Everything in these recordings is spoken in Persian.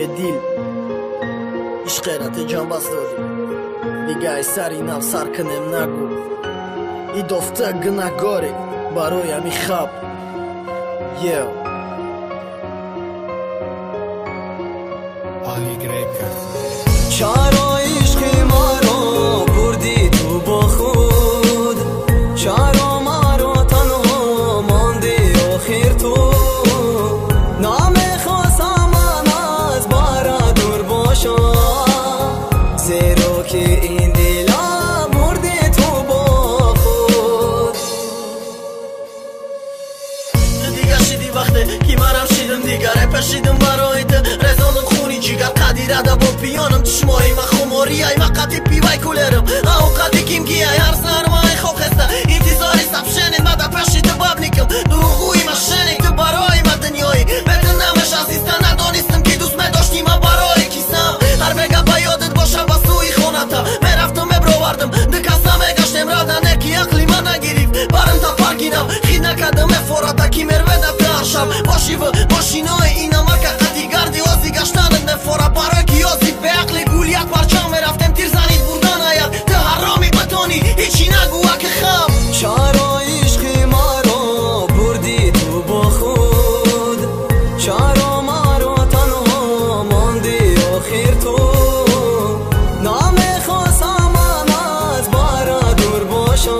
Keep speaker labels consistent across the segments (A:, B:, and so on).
A: به دیل عشق غیرت جان بس دادی دیگه ای سری نو سر کنم نگو ای دفته گناهگاری برای می خواب
B: آهی گریکا
C: چرا عشق ما رو بردی تو با خود چرا ما رو تنها ماندی آخر تو نمیخواستم من از برا دور باشم زیرا که این دلم بردی تو با خود
A: دیگه شدی وقته که مرم شیدم دیگه رپشیدم برای ده رزانم خونی جیگر قدیره ده با پیانم چشمایی من خماری ای من قدی پیوای کولرم او قدی کیم گیه هر سرمای خوب خسته انتظاری سب شنید من ده پشید باب نیکم دروغوی من شنید تو برای من دنیایی بدن نمش عزیزتن ندانستم که دوست من داشتی من برای کیسم هر بگه با یادت باشم با سوی خونتا میرفتم مبروردم دکستم گشتم را ده نکی اقلی من نگیریف برم تا پارکینم خید نکدم افوراتا کی مروه دفترشم باشی و ماشینای اینا مکه قدی گردی وزی گشتن نفورا برای کیازی به عقل گولیت پرچم میرفتم تیر زنید بردن آید ده حرامی بتانی هیچی نگو که خم
C: چرا عشق ما رو بردی تو با خود چرا ما رو تنها ماندی آخر تو نمیخواستم من از برا دور باشم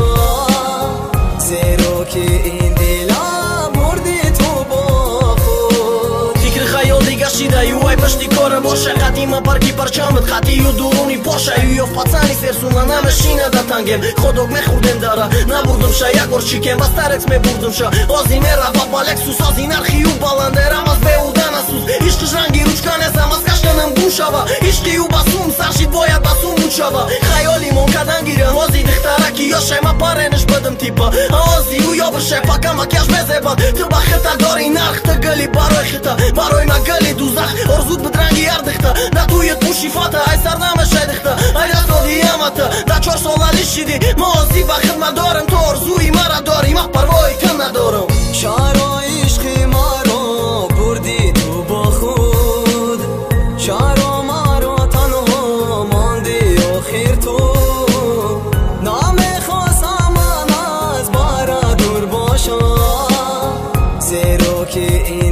C: زیرا که این دلم بردی تو با خود
A: فکر خیال دیگه شیده یوای پشتی کار باشه قدیما برگی پرچامت خطی و درونی باشه یو پاتانی سرسونه نمشینه ده تنگم خودک میخوردم داره نبردم شه یک بار چیکم بس ترکس میبردم شه آزی میره با بالکسوس آزی نرخی و بالنده رم از بیودن اسوس عشقش رنگی روچکانه زم از کشتنم گوش شوه عشقی و بسوم سرشید باید بسوم بود شوه خیالی منکدن گیرم آزی دخترکی یا شه ما پارنش بدم تیپا آزی و یا برشه پاکم و کش بزباد تو با خطا داری نرخ تا گلی برای خطا برای ما گلی دوزخ ارزود بدرنگی اردخته نه توی پوشی فاته ای سر نمشه دخته ای رسالی امته ده 4 سالی شدی ما آزی و خدمت دارم تو ارزوی مرا داری ما پروایی کم ندارم
C: چرا عشق ما رو بردی تو با خود چرا ما رو تنها ماندی آخر تو نمیخواستم من از برا دور باشم زیرا که این